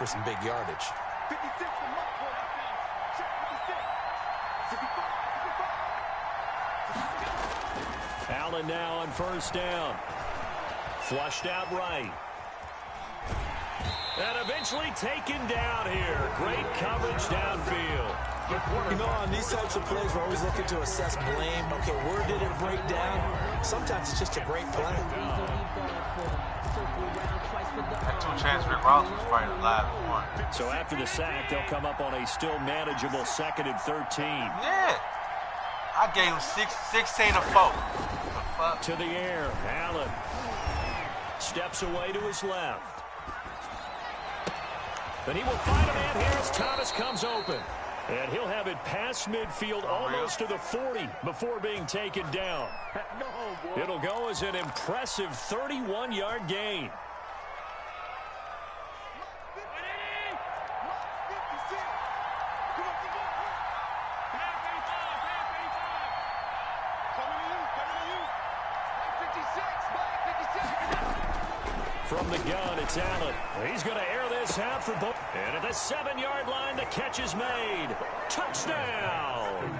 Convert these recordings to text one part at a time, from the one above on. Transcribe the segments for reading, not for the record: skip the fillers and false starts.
for some big yardage. 56 for Mark. Check 56. 55. Allen now on first down. Flushed out right. And eventually taken down here. Great coverage downfield. You know, on these types of plays, we're always looking to assess blame. Okay, where did it break down? Sometimes it's just a great play. That two-chance Rick Ross was probably the last one. So after the sack, they'll come up on a still manageable 2nd and 13. Yeah. I gave him 16 to 4. To the air. Allen steps away to his left. But he will find a man here as Thomas comes open. And he'll have it past midfield almost to the 40 before being taken down. It'll go as an impressive 31-yard gain. From the gun, it's Allen. He's going to air this out for both. And at the 7-yard line, the catch is made. Touchdown!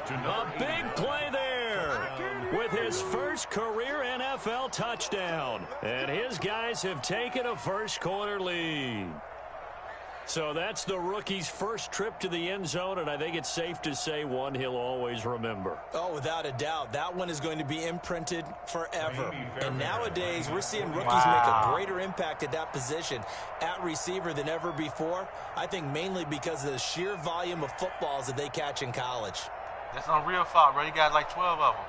A big play there with his first career NFL touchdown. And his guys have taken a first-quarter lead. So that's the rookie's first trip to the end zone, and I think it's safe to say one he'll always remember. Oh, without a doubt. That one is going to be imprinted forever. And nowadays, we're seeing rookies make a greater impact at that position at receiver than ever before. I think mainly because of the sheer volume of footballs that they catch in college. That's on real fault, bro. You got like 12 of them.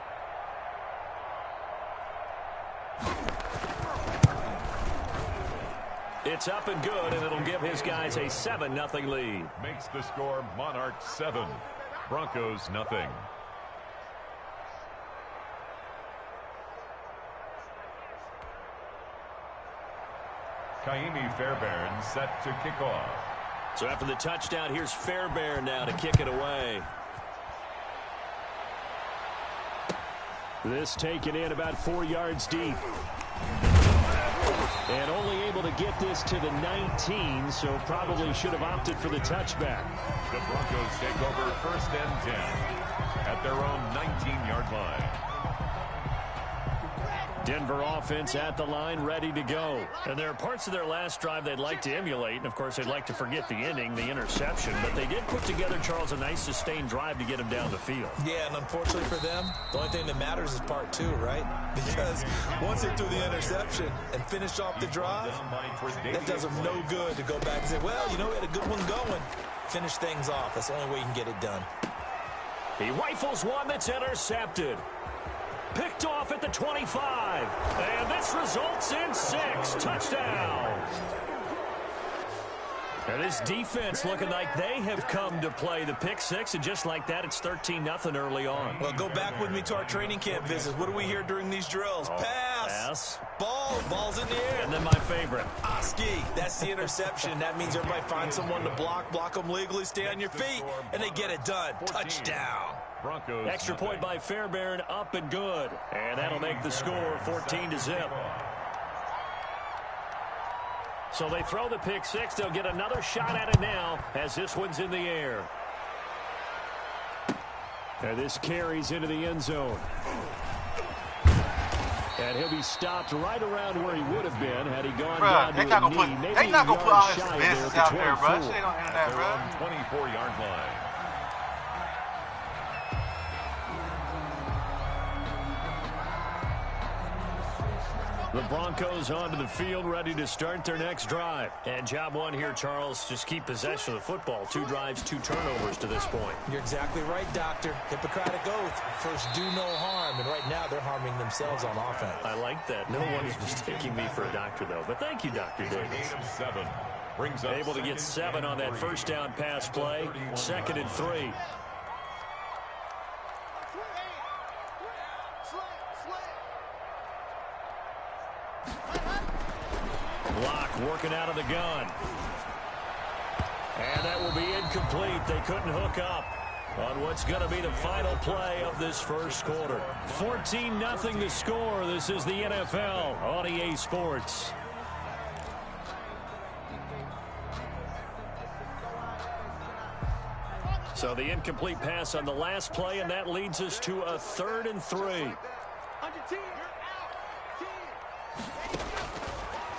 It's up and good, and it'll give his guys a 7-0 lead. Makes the score Monarchs 7, Broncos nothing. Kaimi Fairbairn set to kick off. So after the touchdown, here's Fairbairn now to kick it away. This taken in about 4 yards deep. And only able to get this to the 19, so probably should have opted for the touchback. The Broncos take over 1st and 10 at their own 19-yard line. Denver offense at the line, ready to go. And there are parts of their last drive they'd like to emulate, and of course they'd like to forget the ending, the interception, but they did put together, Charles, a nice sustained drive to get him down the field. Yeah, and unfortunately for them, the only thing that matters is part 2, right? Because once they threw the interception and finished off the drive, that does them no good to go back and say, well, you know, we had a good one going. Finish things off. That's the only way you can get it done. He rifles one that's intercepted. Picked off at the 25. And this results in 6 touchdowns. And this defense looking like they have come to play the pick 6. And just like that, it's 13-0 early on. Well, go back with me to our training camp visits. What do we hear during these drills? Pass. Ball's in the air. And then my favorite. Oski. That's the interception. That means everybody finds someone to block them legally, stay on your feet, and they get it done. Touchdown. Broncos Extra point by Fairbairn, up and good. And that'll make the score 14-0. So they throw the pick 6. They'll get another shot at it now as this one's in the air. And this carries into the end zone. And he'll be stopped right around where he would have been had he gone down to a knee. They're not going to put all his business out there, bro. They don't enter that, bro. 24-yard line. The Broncos onto the field, ready to start their next drive. And job one here, Charles, just keep possession of the football. 2 drives, 2 turnovers to this point. You're exactly right, Doctor. Hippocratic oath. First, do no harm. And right now, they're harming themselves on offense. I like that. No one is mistaking me for a doctor, though. But thank you, Dr. Davis. 7 brings up able to get 7 on that first down pass play. 2nd and 3. Block working out of the gun. And that will be incomplete. They couldn't hook up on what's going to be the final play of this first quarter. 14-0 the score. This is the NFL on EA Sports. So the incomplete pass on the last play, and that leads us to a 3rd and 3.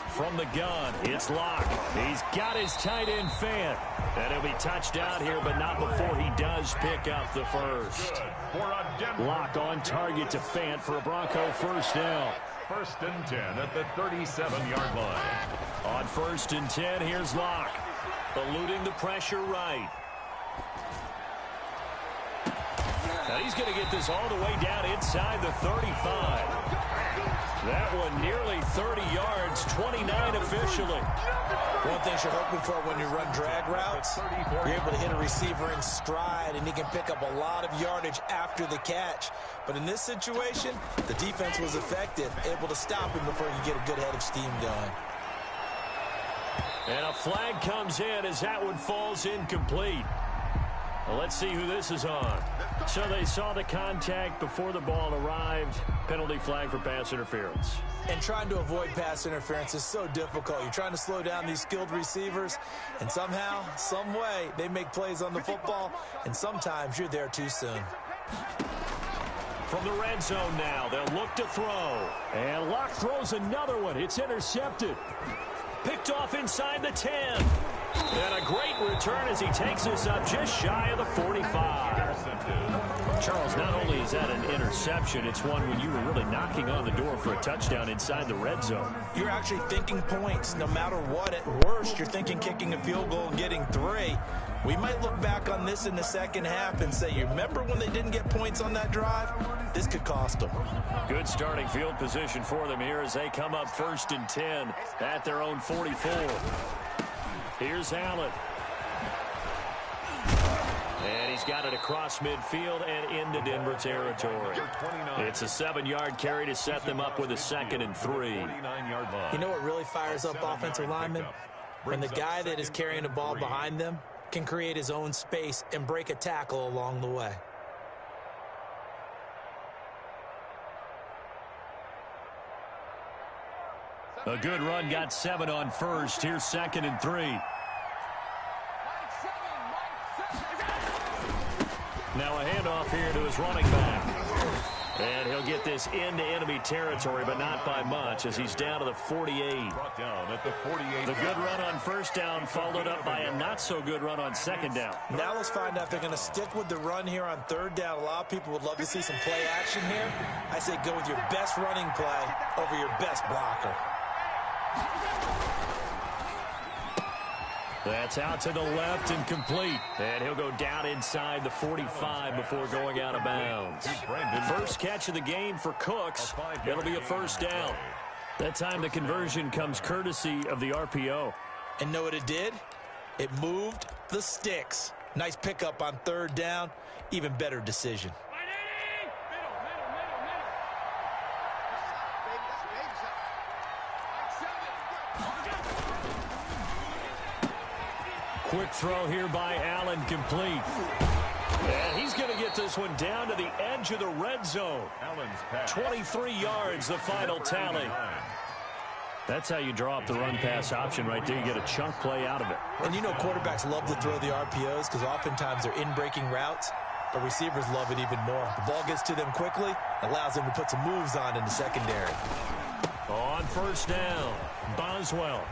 From the gun, it's Locke. He's got his tight end Fant. And he'll be touched out here, but not before he does pick up the first. Locke on target to Fant for a Bronco first down. 1st and 10 at the 37-yard line. On 1st and 10, here's Locke. Eluding the pressure right. Now he's going to get this all the way down inside the 35. That one nearly 30 yards, 29 officially. One thing you're hoping for when you run drag routes, you're able to hit a receiver in stride, and he can pick up a lot of yardage after the catch. But in this situation, the defense was effective, able to stop him before he could get a good head of steam going. And a flag comes in as that one falls incomplete. Well, let's see who this is on. So they saw the contact before the ball arrived. Penalty flag for pass interference. And trying to avoid pass interference is so difficult. You're trying to slow down these skilled receivers, and somehow, some way, they make plays on the football, and sometimes you're there too soon. From the red zone now, they'll look to throw. And Locke throws another one. It's intercepted. Picked off inside the 10. And a great return as he takes us up just shy of the 45. Charles, not only is that an interception, it's one when you were really knocking on the door for a touchdown inside the red zone. You're actually thinking points no matter what. At worst, you're thinking kicking a field goal and getting 3. We might look back on this in the second half and say, you remember when they didn't get points on that drive? This could cost them. Good starting field position for them here as they come up 1st and 10 at their own 44. Here's Allen. And he's got it across midfield and into Denver territory. It's a 7-yard carry to set them up with a 2nd and 3. You know what really fires up offensive linemen? When the guy that is carrying the ball behind them can create his own space and break a tackle along the way. A good run, got 7 on 1st. Here's 2nd and 3. Now a handoff here to his running back. And he'll get this into enemy territory, but not by much as he's down to the 48. Brought down at the 48. The good run on 1st down followed up by a not-so-good run on 2nd down. Now let's find out if they're going to stick with the run here on 3rd down. A lot of people would love to see some play action here. I say go with your best running play over your best blocker. That's out to the left and complete. And he'll go down inside the 45 before going out of bounds. First catch of the game for Cooks. It'll be a 1st down. That time the conversion comes courtesy of the RPO. And know what it did? It moved the sticks. Nice pickup on 3rd down. Even better decision. Quick throw here by Allen, complete. And he's going to get this one down to the edge of the red zone. 23 yards, the final tally. That's how you draw up the run-pass option right there. You get a chunk play out of it. And you know quarterbacks love to throw the RPOs because oftentimes they're in-breaking routes, but receivers love it even more. The ball gets to them quickly, allows them to put some moves on in the secondary. On 1st down, Boswell.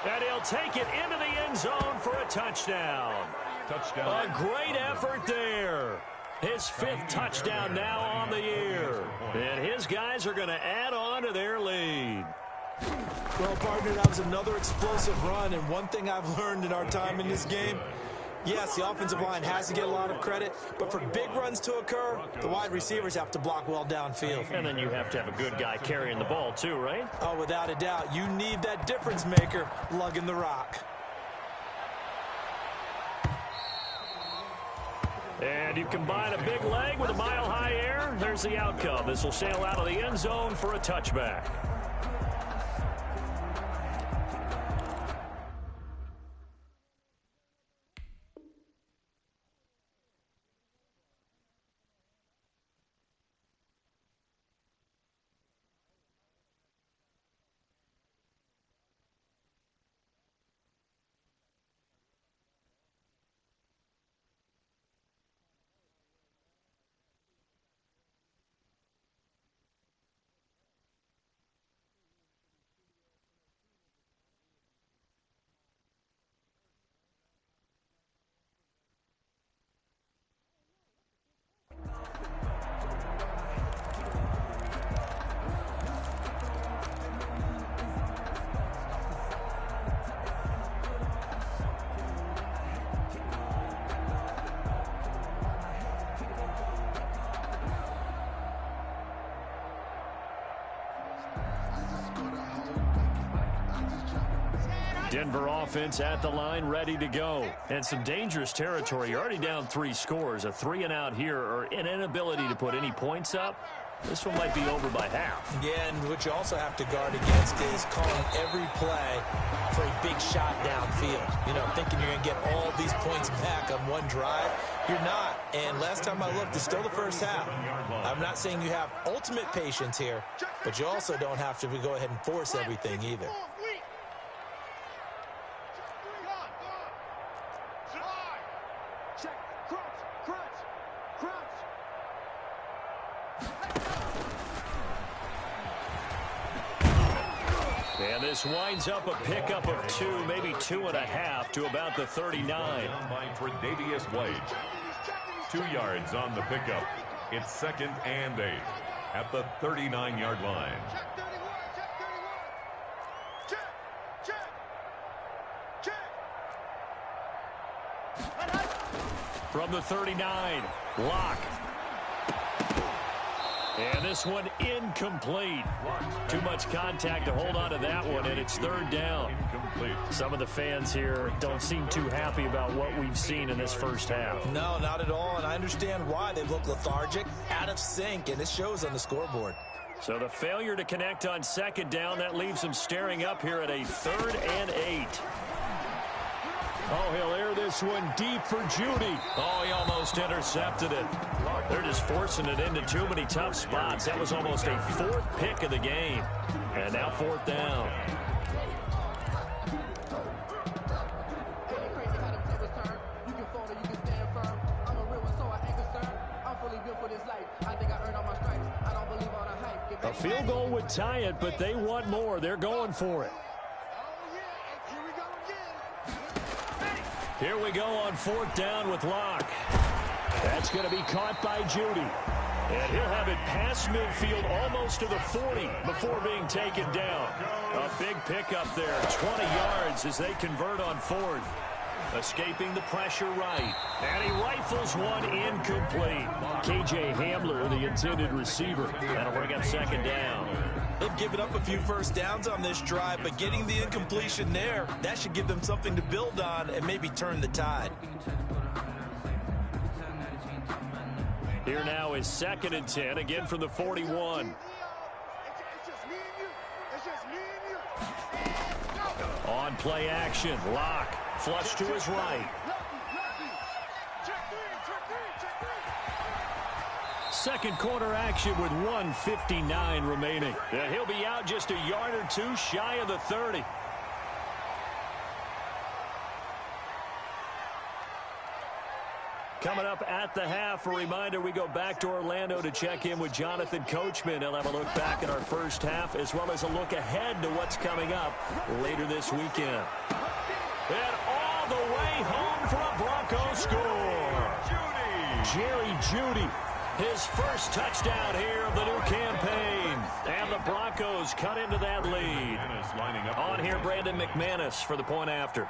And he'll take it into the end zone for a touchdown. A great effort there. His 5th touchdown now on the year. And his guys are going to add on to their lead. Well, partner, that was another explosive run. And one thing I've learned in our time in this game, yes, the offensive line has to get a lot of credit, but for big runs to occur, the wide receivers have to block well downfield. And then you have to have a good guy carrying the ball too, right? Oh, without a doubt. You need that difference maker lugging the rock. And you combine a big leg with a mile-high air. There's the outcome. This will sail out of the end zone for a touchback. Denver offense at the line, ready to go. And some dangerous territory. You're already down 3 scores. A 3-and-out here, or an inability to put any points up. This one might be over by half. Yeah, and what you also have to guard against is calling every play for a big shot downfield. You know, thinking you're going to get all these points back on one drive. You're not. And last time I looked, it's still the first half. I'm not saying you have ultimate patience here, but you also don't have to go ahead and force everything either. And this winds up a pickup of 2, maybe 2.5 to about the 39. By Tre'Davious White. 2 yards on the pickup. It's 2nd and 8 at the 39-yard line. From the 39, Locke. And this one incomplete. Too much contact to hold on to that one, and it's 3rd down. Incomplete. Some of the fans here don't seem too happy about what we've seen in this first half. No, not at all, and I understand why. They look lethargic, out of sync, and it shows on the scoreboard. So the failure to connect on 2nd down, that leaves them staring up here at a 3rd and 8. Oh, he'll air this one deep for Judy. Oh, he almost intercepted it. They're just forcing it into too many tough spots. That was almost a 4th pick of the game. And now 4th down. A field goal would tie it, but they want more. They're going for it. Here we go on 4th down with Locke. That's going to be caught by Judy. And he'll have it past midfield almost to the 40 before being taken down. A big pickup there, 20 yards as they convert on 4th. Escaping the pressure right. And he rifles one incomplete. K.J. Hamler, the intended receiver. That'll bring up 2nd down. They've given up a few first downs on this drive, but getting the incompletion there, that should give them something to build on and maybe turn the tide. Here now is 2nd and 10, again from the 41. On play action, Locke, flush to his right. Second quarter action with 1:59 remaining. And he'll be out just a yard or 2 shy of the 30. Coming up at the half, a reminder, we go back to Orlando to check in with Jonathan Coachman. He'll have a look back at our first half as well as a look ahead to what's coming up later this weekend. And all the way home for a Broncos score. Jerry Jeudy. His first touchdown here of the new campaign. And the Broncos cut into that lead. On here, Brandon McManus for the point after.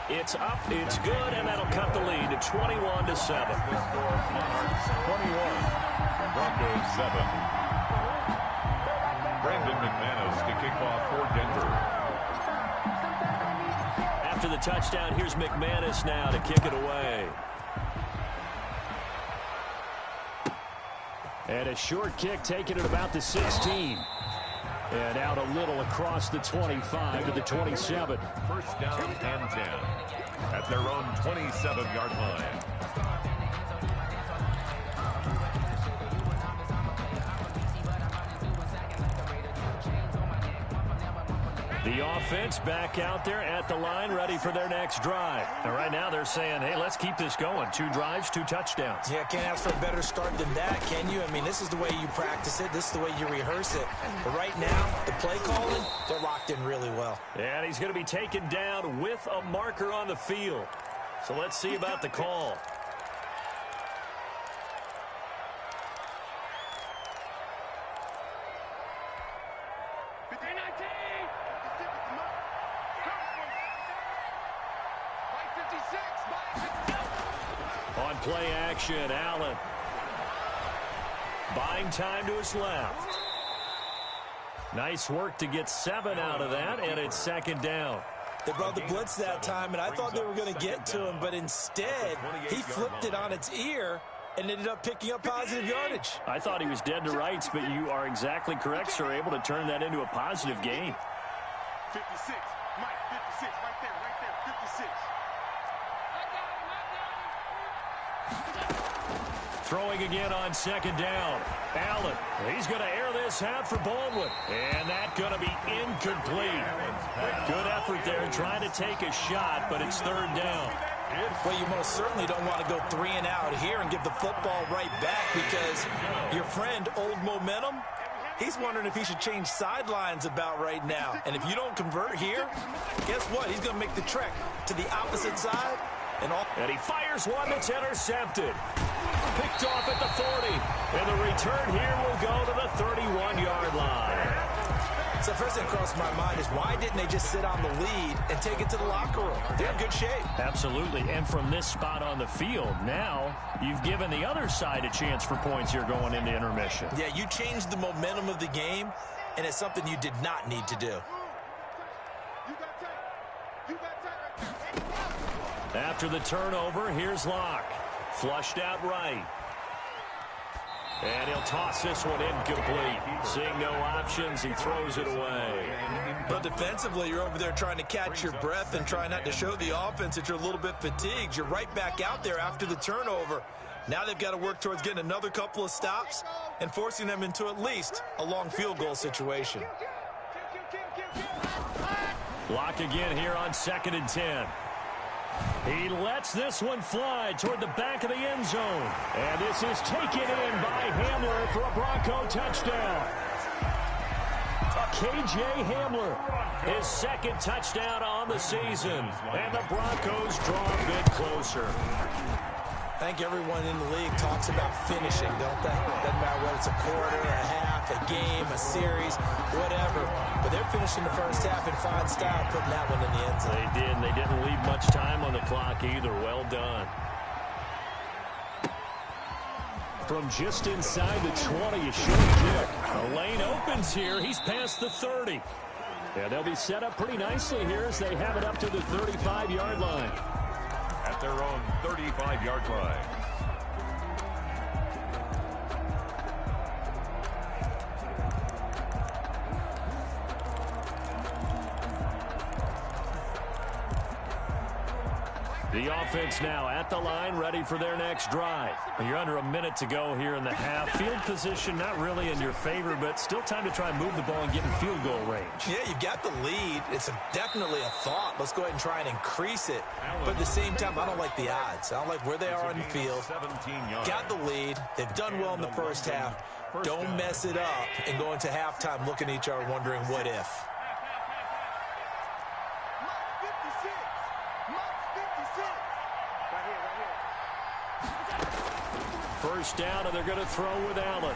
It's up, it's good, and that'll cut the lead to 21-7. 21. Broncos 7. Brandon McManus to kick off for Denver. After the touchdown, here's McManus now to kick it away. And a short kick taken at about the 16. And out a little across the 25 to the 27. First down and 10 at their own 27-yard line. The offense back out there at the line, ready for their next drive. And right now they're saying, hey, let's keep this going. 2 drives, 2 touchdowns. Yeah, can't ask for a better start than that, can you? I mean, this is the way you practice it. This is the way you rehearse it. But right now, the play calling, they're locked in really well. And he's going to be taken down with a marker on the field. So let's see about the call. On play action, Allen. Buying time to his left. Nice work to get 7 out of that, and it's second down. They brought the blitz that time, and I thought they were going to get to him, but instead, he flipped it on its ear and ended up picking up positive yardage. I thought he was dead to rights, but you are exactly correct, sir. Able to turn that into a positive gain. 56. Mike, 56. Right there, 56. Throwing again on second down. Allen, he's going to air this out for Baldwin. And that's going to be incomplete. Good effort there trying to take a shot, but it's third down. Well, you most certainly don't want to go 3 and out here and give the football right back because your friend, Old Momentum, he's wondering if he should change sidelines about right now. And if you don't convert here, guess what? He's going to make the trek to the opposite side. And he fires one that's intercepted. Picked off at the 40. And the return here will go to the 31-yard line. So first thing crossed my mind is why didn't they just sit on the lead and take it to the locker room? They're in good shape. Absolutely. And from this spot on the field, now you've given the other side a chance for points here going into intermission. Yeah, you changed the momentum of the game, and it's something you did not need to do. After the turnover, here's Locke. Flushed out right. And he'll toss this one incomplete. Seeing no options, he throws it away. But defensively, you're over there trying to catch your breath and try not to show the offense that you're a little bit fatigued. You're right back out there after the turnover. Now they've got to work towards getting another couple of stops and forcing them into at least a long field goal situation. Locke again here on 2nd and 10. He lets this one fly toward the back of the end zone. And this is taken in by Hamler for a Bronco touchdown. K.J. Hamler, his 2nd touchdown on the season. And the Broncos draw a bit closer. I think everyone in the league talks about finishing, don't they? Doesn't matter whether it's a quarter, a half, a game, a series, whatever. But they're finishing the first half in fine style, putting that one in the end zone. They did, and they didn't leave much time on the clock either. Well done. From just inside the 20, a short kick. The lane opens here. He's past the 30. Yeah, they'll be set up pretty nicely here as they have it up to the 35-yard line. At their own 35-yard line. The offense now at the line, ready for their next drive. You're under a minute to go here in the half. Field position not really in your favor, but still time to try and move the ball and get in field goal range. Yeah, you've got the lead. It's definitely a thought. Let's go ahead and try and increase it. But at the same time, I don't like the odds. I don't like where they are on the field. Got the lead. They've done well in the first half. Don't mess it up and go into halftime looking at each other wondering what if. First down, and they're going to throw with Allen.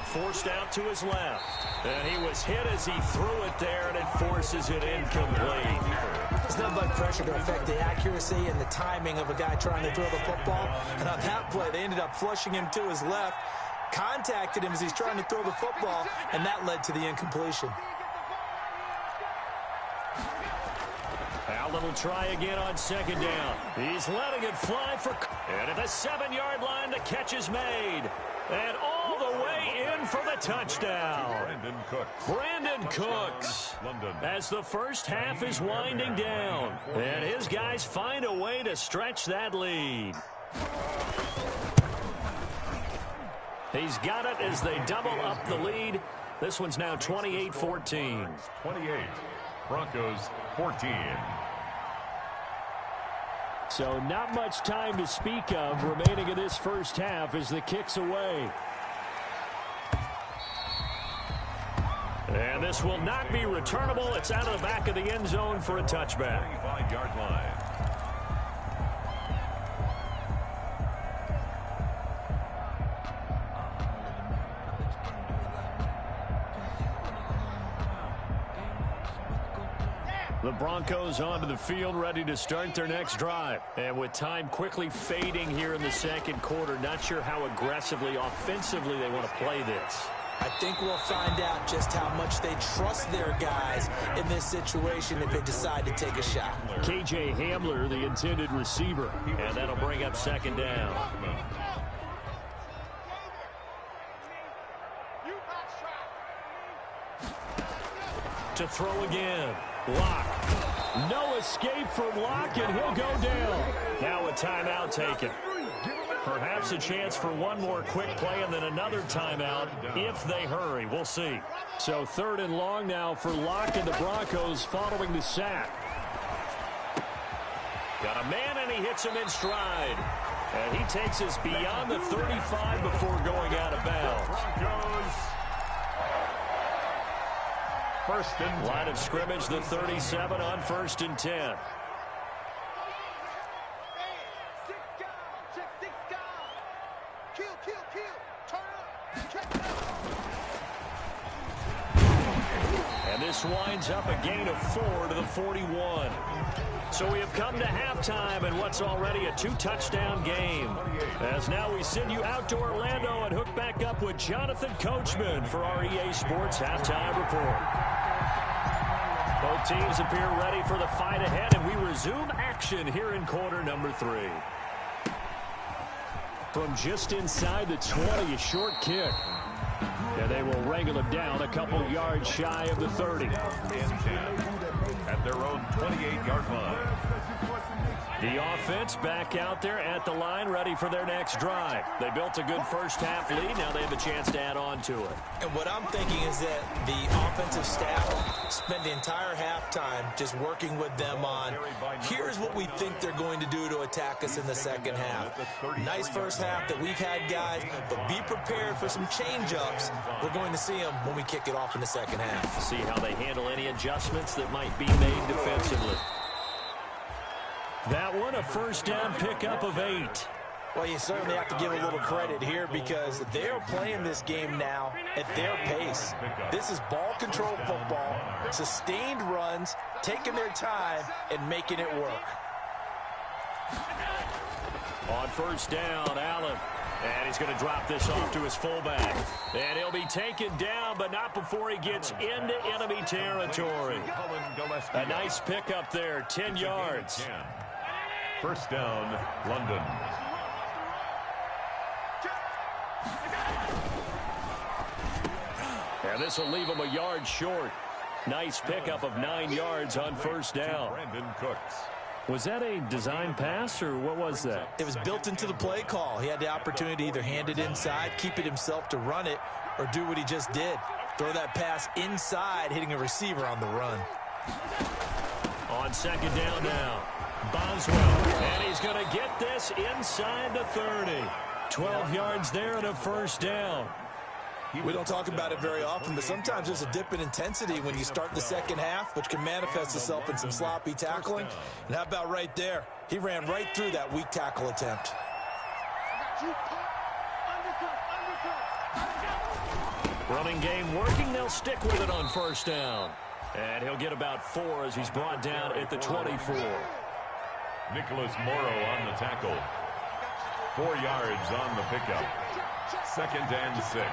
Forced out to his left. And he was hit as he threw it there, and it forces it incomplete. It's not like pressure to affect the accuracy and the timing of a guy trying to throw the football. And on that play, they ended up flushing him to his left, contacted him as he's trying to throw the football, and that led to the incompletion. Allen will try again on 2nd down. He's letting it fly for... And at the 7-yard line, the catch is made. And all the way in for the touchdown. Brandon Cooks. As the first half is winding down. And his guys find a way to stretch that lead. He's got it as they double up the lead. This one's now 28-14. 28. Broncos 14. So not much time to speak of remaining in this first half as the kick's away. And this will not be returnable. It's out of the back of the end zone for a touchback. 35-yard line. The Broncos onto the field, ready to start their next drive. And with time quickly fading here in the second quarter, not sure how aggressively, offensively they want to play this. I think we'll find out just how much they trust their guys in this situation if they decide to take a shot. KJ Hamler, the intended receiver, and that'll bring up second down. To throw again. Locke. No escape from Locke, and he'll go down. Now a timeout taken. Perhaps a chance for one more quick play and then another timeout if they hurry. We'll see. So 3rd and long now for Locke and the Broncos following the sack. Got a man, and he hits him in stride. And he takes us beyond the 35 before going out of bounds. First and 10. Line of scrimmage, the 37 on 1st and 10. And this winds up a gain of 4 to the 41. So we have come to halftime in what's already a 2-touchdown game. As now we send you out to Orlando and hook back up with Jonathan Coachman for our EA Sports Halftime Report. Both teams appear ready for the fight ahead, and we resume action here in quarter number 3. From just inside the 20, a short kick. And they will wrangle him down a couple yards shy of the 30. At their own 28-yard line. The offense back out there at the line, ready for their next drive. They built a good first-half lead. Now they have a chance to add on to it. And what I'm thinking is that the offensive staff spent the entire halftime just working with them on, here's what we think they're going to do to attack us in the second half. Nice first half that we've had, guys, but be prepared for some change-ups. We're going to see them when we kick it off in the second half. See how they handle any adjustments that might be made defensively. That one, a first down pickup of 8. Well, you certainly have to give a little credit here because they're playing this game now at their pace. This is ball control football, sustained runs, taking their time, and making it work. On first down, Allen. And he's going to drop this off to his fullback. And he'll be taken down, but not before he gets into enemy territory. A nice pickup there, 10 yards. First down, London. And this will leave him a yard short. Nice pickup of 9 yards on first down. Brandon Cooks. Was that a design pass, or what was that? It was built into the play call. He had the opportunity to either hand it inside, keep it himself to run it, or do what he just did. Throw that pass inside, hitting a receiver on the run. On second down now, Boswell. And he's going to get this inside the 30. 12 yards there and a first down. We don't talk about it very often, but sometimes there's a dip in intensity when you start the second half, which can manifest itself in some sloppy tackling. And how about right there? He ran right through that weak tackle attempt. Running game working. They'll stick with it on first down. And he'll get about 4 as he's brought down at the 24. Nicholas Morrow on the tackle. 4 yards on the pickup. Second and 6.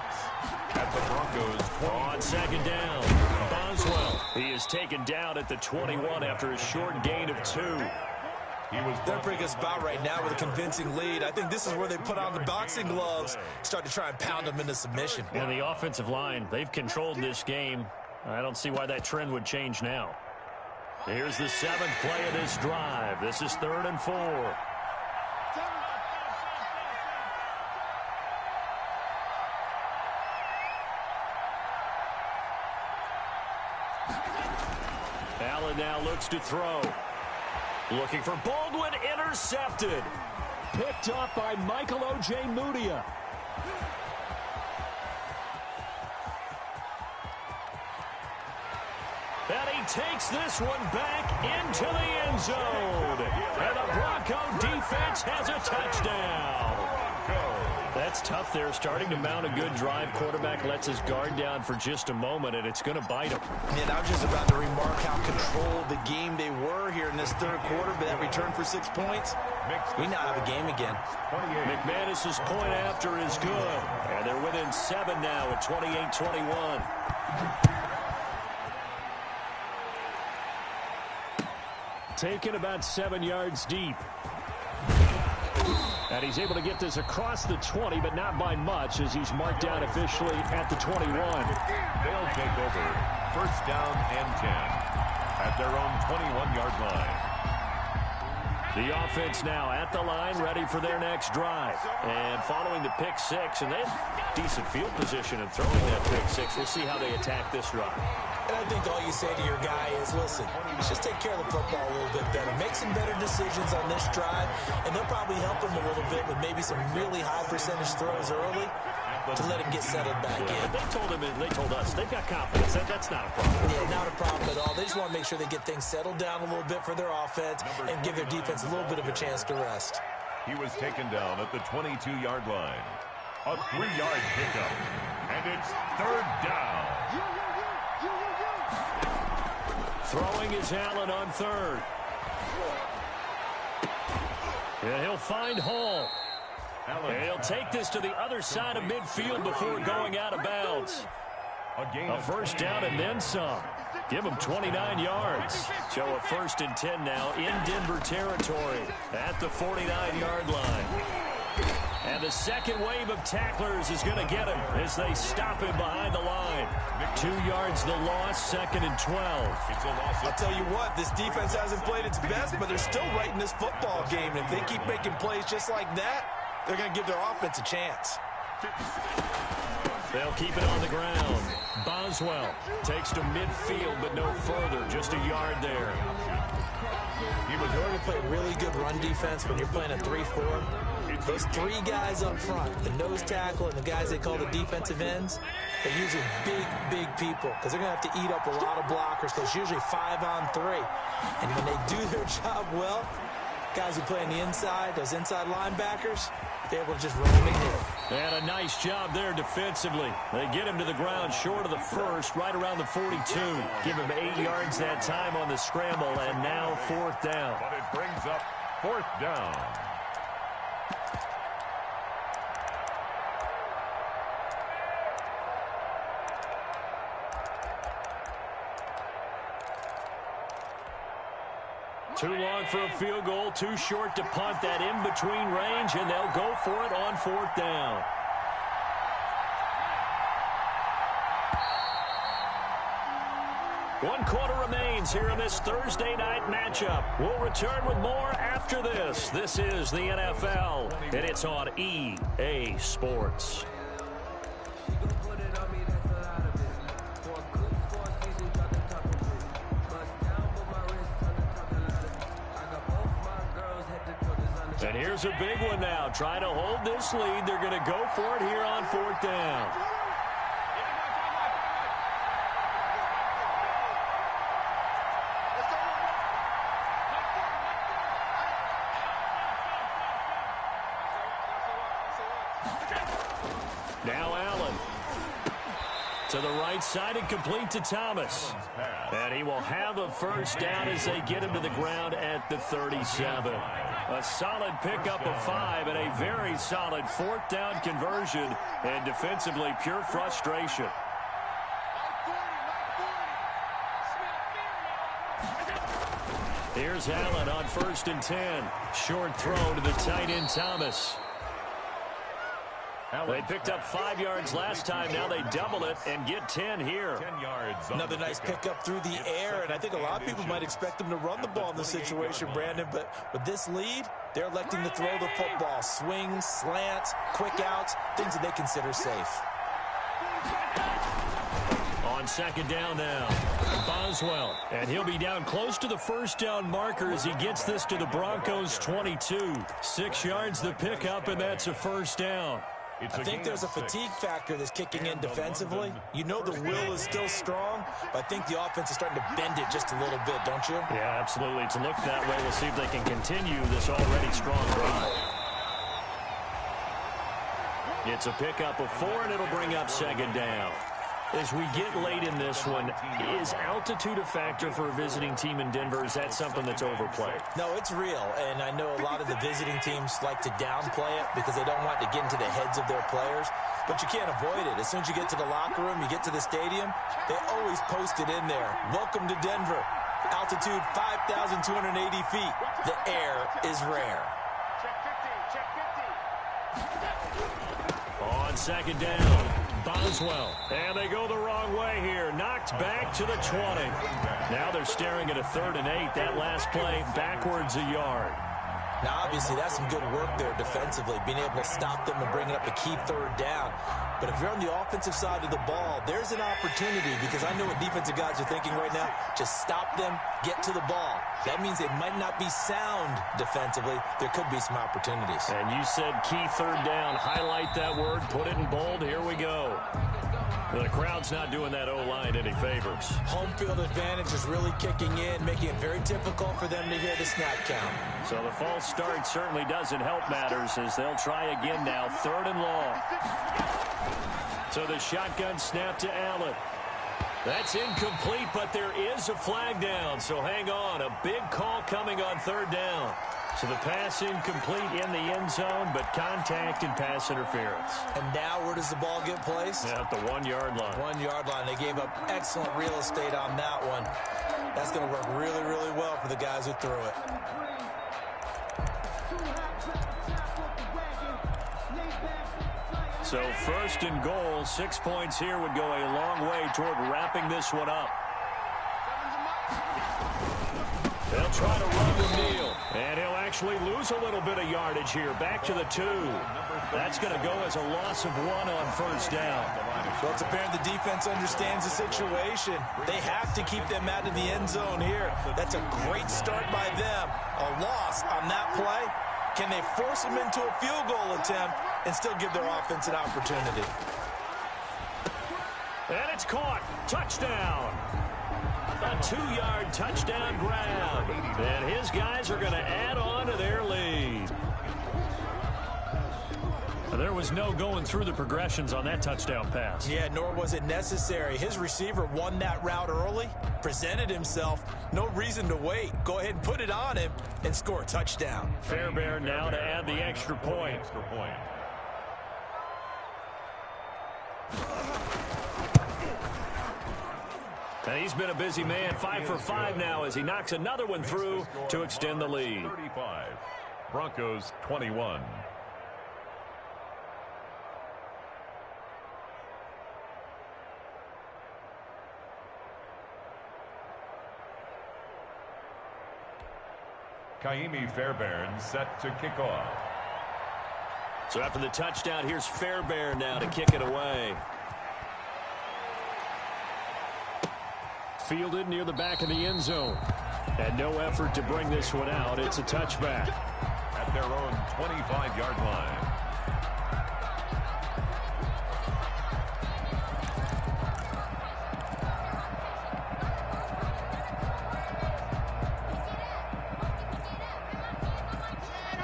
At the Broncos. On second down, Boswell. He is taken down at the 21 after a short gain of 2. They're in a pretty good spot right now with a convincing lead. I think this is where they put on the boxing gloves, start to try and pound them into submission. And the offensive line, they've controlled this game. I don't see why that trend would change now. Here's the 7th play of this drive. This is 3rd and 4. Allen now looks to throw. Looking for Baldwin, intercepted. Picked up by Michael O.J. Mudia. And he takes this one back into the end zone. And the Bronco defense has a touchdown. That That's tough there. Starting to mount a good drive. Quarterback lets his guard down for just a moment, and it's going to bite him. And I was just about to remark how controlled the game they were here in this third quarter, but that return for 6 points, we now have a game again. McManus's point after is good, and they're within 7 now at 28-21. Taken about 7 yards deep. And he's able to get this across the 20, but not by much, as he's marked down officially at the 21. They'll take over first down and 10 at their own 21-yard line. The offense now at the line, ready for their next drive. And following the pick six, and they have decent field position in throwing that pick six. We'll see how they attack this drive. And I think all you say to your guy is, listen, let's just take care of the football a little bit better. Make some better decisions on this drive, and they'll probably help him a little bit with maybe some really high percentage throws early to let him get settled back in. They told us they've got confidence. That's not a problem. Yeah, not a problem at all. They just want to make sure they get things settled down a little bit for their offense and give their defense a little bit of a chance to rest. He was taken down at the 22-yard line. A 3-yard pickup, and it's third down. Throwing is Allen on third. Yeah, he'll find Hall. And he'll take this to the other side of midfield before going out of bounds. A first down and then some. Give him 29 yards. So a 1st and 10 now in Denver territory at the 49-yard line. And the second wave of tacklers is going to get him as they stop him behind the line. 2 yards the loss, 2nd and 12. I'll tell you what, this defense hasn't played its best, but they're still right in this football game. And if they keep making plays just like that, they're going to give their offense a chance. They'll keep it on the ground. Boswell takes to midfield, but no further. Just a yard there. You're going to play really good run defense when you're playing a 3-4. Those 3 guys up front, the nose tackle and the guys they call the defensive ends, they're usually big people because they're going to have to eat up a lot of blockers because it's usually 5-on-3. And when they do their job well, guys who play on the inside, those inside linebackers, they're able to just roam in here. And a nice job there defensively. They get him to the ground short of the first, right around the 42. Give him 8 yards that time on the scramble, and now 4th down. But it brings up 4th down. Too long for a field goal, too short to punt that in-between range, and they'll go for it on 4th down. One quarter remains here in this Thursday night matchup. We'll return with more after this. This is the NFL, and it's on EA Sports. And here's a big one now. Trying to hold this lead. They're going to go for it here on 4th down. Now Allen to the right side and complete to Thomas. And he will have a first down as they get him to the ground at the 37. A solid pickup of 5 and a very solid 4th down conversion, and defensively pure frustration. Here's Allen on 1st and 10. Short throw to the tight end Thomas. They picked up 5 yards last time. Now they double it and get 10 here. 10 yards. Another nice pickup through the air, and I think a lot of people might expect them to run the ball in this situation, Brandon, but with this lead, they're electing to throw the football. Swings, slants, quick outs, things that they consider safe. On 2nd down now, Boswell, and he'll be down close to the first down marker as he gets this to the Broncos' 22. 6 yards the pickup, and that's a first down. I think there's a fatigue factor that's kicking in defensively. You know the will is still strong, but I think the offense is starting to bend it just a little bit, don't you? Yeah, absolutely. It's looked that way. We'll see if they can continue this already strong drive. It's a pickup of 4, and it'll bring up second down. As we get late in this one, is altitude a factor for a visiting team in Denver? Is that something that's overplayed? No, it's real, and I know a lot of the visiting teams like to downplay it because they don't want to get into the heads of their players, but you can't avoid it. As soon as you get to the locker room, you get to the stadium, they always post it in there. Welcome to Denver. Altitude 5,280 feet. The air is rare. On second down, Boswell. And they go the wrong way here. Knocked back to the 20. Now they're staring at a 3rd and 8. That last play backwards a yard. Now, obviously, that's some good work there defensively, being able to stop them and bringing up a key 3rd down. But if you're on the offensive side of the ball, there's an opportunity because I know what defensive guys are thinking right now. Just stop them, get to the ball. That means they might not be sound defensively. There could be some opportunities. And you said key 3rd down. Highlight that word, put it in bold. Here we go. The crowd's not doing that O-line any favors. Home field advantage is really kicking in, making it very difficult for them to hear the snap count. So the false start certainly doesn't help matters as they'll try again now. 3rd and long. So the shotgun snap to Allen. That's incomplete, but there is a flag down. So hang on. A big call coming on 3rd down. So the pass incomplete in the end zone, but contact and pass interference. And now where does the ball get placed? At the 1-yard line. 1-yard line. They gave up excellent real estate on that one. That's going to work really, really well for the guys who threw it. So 1st and goal, 6 points here would go a long way toward wrapping this one up. They'll try to run with Neal, and he'll actually lose a little bit of yardage here. Back to the 2. That's going to go as a loss of 1 on 1st down. Well, it's apparent the defense understands the situation. They have to keep them out of the end zone here. That's a great start by them. A loss on that play. Can they force them into a field goal attempt and still give their offense an opportunity? And it's caught. Touchdown. A 2-yard touchdown grab. And his guys are going to add on to their lead. There was no going through the progressions on that touchdown pass. Yeah, nor was it necessary. His receiver won that route early, presented himself. No reason to wait. Go ahead and put it on him and score a touchdown. Fairbairn now to add the extra point. And he's been a busy man, 5 for 5 now as he knocks another one through to extend the lead. 35, Broncos 21. Kaimi Fairbairn set to kick off. So after the touchdown, here's Fairbairn now to kick it away. Fielded near the back of the end zone. And no effort to bring this one out. It's a touchback. At their own 25-yard line.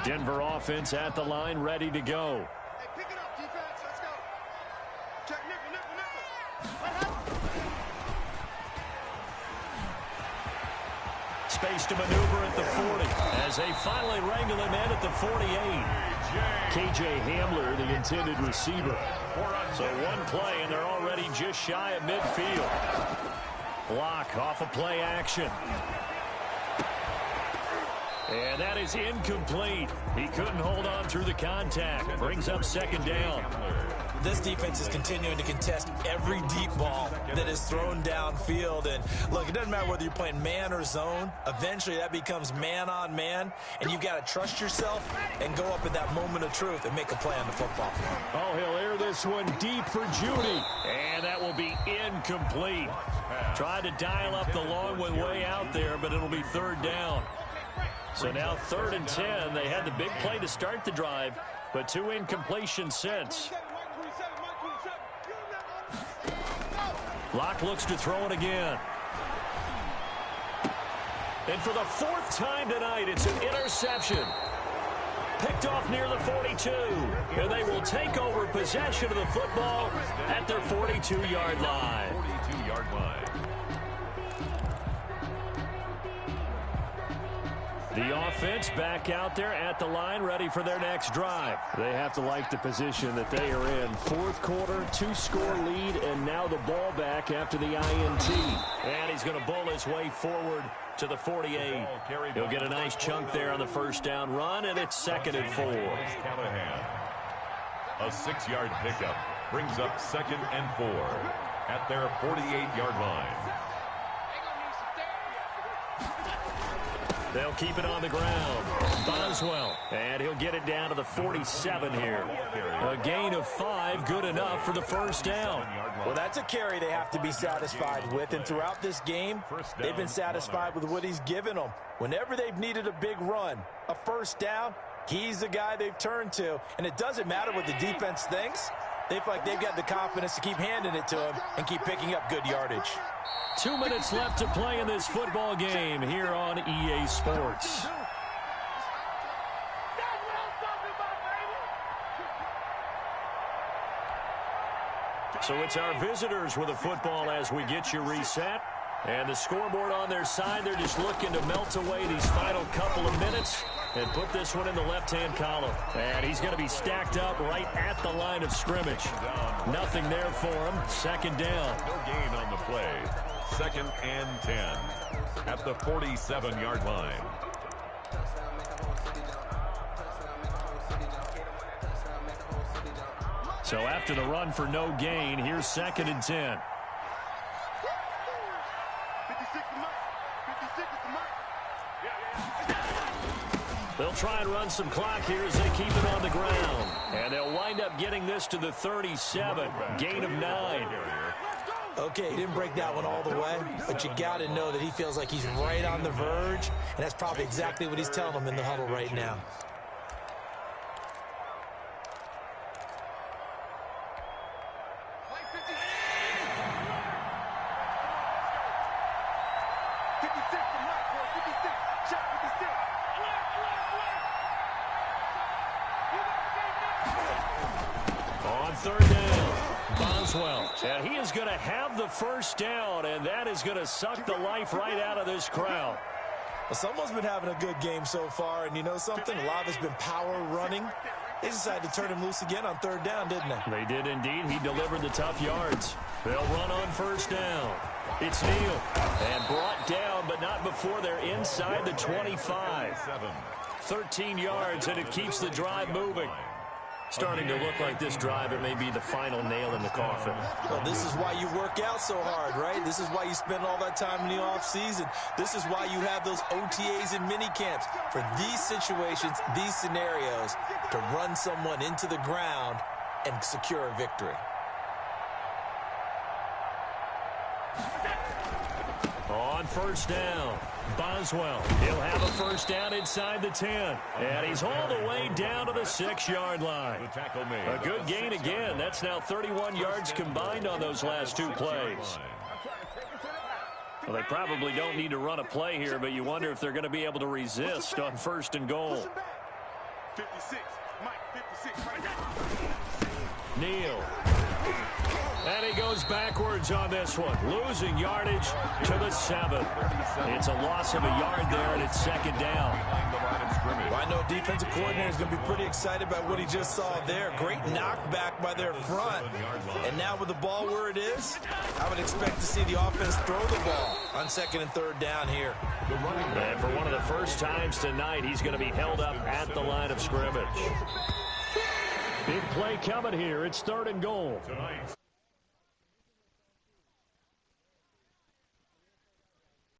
Denver offense at the line, ready to go. Hey, pick it up, defense. Let's go. Check nickel, nickel, nickel. Space to maneuver at the 40 as they finally wrangle him in at the 48. KJ Hamler, the intended receiver. So one play, and they're already just shy of midfield. Block off of play action. And that is incomplete. He couldn't hold on through the contact. Brings up second down. This defense is continuing to contest every deep ball that is thrown downfield. And look, it doesn't matter whether you're playing man or zone. Eventually that becomes man on man. And you've got to trust yourself and go up at that moment of truth and make a play on the football field. Oh, he'll air this one deep for Judy. And that will be incomplete. Tried to dial up the long one way out there, but it'll be third down. So now 3rd and 10. They had the big play to start the drive, but 2 incompletions since. Locke looks to throw it again. And for the 4th time tonight, it's an interception. picked off near the 42. And they will take over possession of the football at their 42-yard line. 42-yard line. The offense back out there at the line, ready for their next drive. They have to like the position that they are in. Fourth quarter, 2-score lead, and now the ball back after the INT. And he's going to bowl his way forward to the 48. He'll get a nice chunk there on the first down run, and it's 2nd and 4. Callahan. A 6-yard pickup brings up 2nd and 4 at their 48-yard line. They'll keep it on the ground. Boswell, and he'll get it down to the 47 here. A gain of 5, good enough for the first down. Well, that's a carry they have to be satisfied with, and throughout this game, they've been satisfied with what he's given them. Whenever they've needed a big run, a first down, he's the guy they've turned to, and it doesn't matter what the defense thinks. They feel like they've got the confidence to keep handing it to him and keep picking up good yardage. 2 minutes left to play in this football game here on EA Sports. So it's our visitors with a football as we get you reset. And the scoreboard on their side, they're just looking to melt away these final couple of minutes and put this one in the left-hand column. And he's going to be stacked up right at the line of scrimmage. Nothing there for him. 2nd down. No gain on the play. 2nd and 10 at the 47-yard line. So after the run for no gain, here's 2nd and 10. They'll try and run some clock here as they keep it on the ground. And they'll wind up getting this to the 37. Gain of 9. Okay, he didn't break that one all the way, but you got to know that he feels like he's right on the verge, and that's probably exactly what he's telling them in the huddle right now. On 3rd down, Boswell. And he is going to have the first down, and that is going to suck the life right out of this crowd. Well, someone's been having a good game so far, and you know something? A lot of it's been power running. They decided to turn him loose again on 3rd down, didn't they? They did indeed. He delivered the tough yards. They'll run on 1st down. It's Neal. And brought down, but not before they're inside the 25. 13 yards, and it keeps the drive moving. Starting to look like this drive, it may be the final nail in the coffin. Well, this is why you work out so hard, right? This is why you spend all that time in the offseason. This is why you have those OTAs and mini camps. For these situations, these scenarios, to run someone into the ground and secure a victory. On 1st down, Boswell. He'll have a first down inside the 10. And he's all the way down to the 6-yard line. A good gain again. That's now 31 yards combined on those last 2 plays. Well, they probably don't need to run a play here, but you wonder if they're going to be able to resist on 1st and goal. 56, Mike, 56, right there. Neal. And he goes backwards on this one, losing yardage to the 7. It's a loss of a yard there, and it's 2nd down. Well, I know defensive coordinator is going to be pretty excited about what he just saw there. Great knockback by their front. And now with the ball where it is, I would expect to see the offense throw the ball on 2nd and 3rd down here. And for one of the first times tonight, he's going to be held up at the line of scrimmage. Big play coming here. It's 3rd and goal.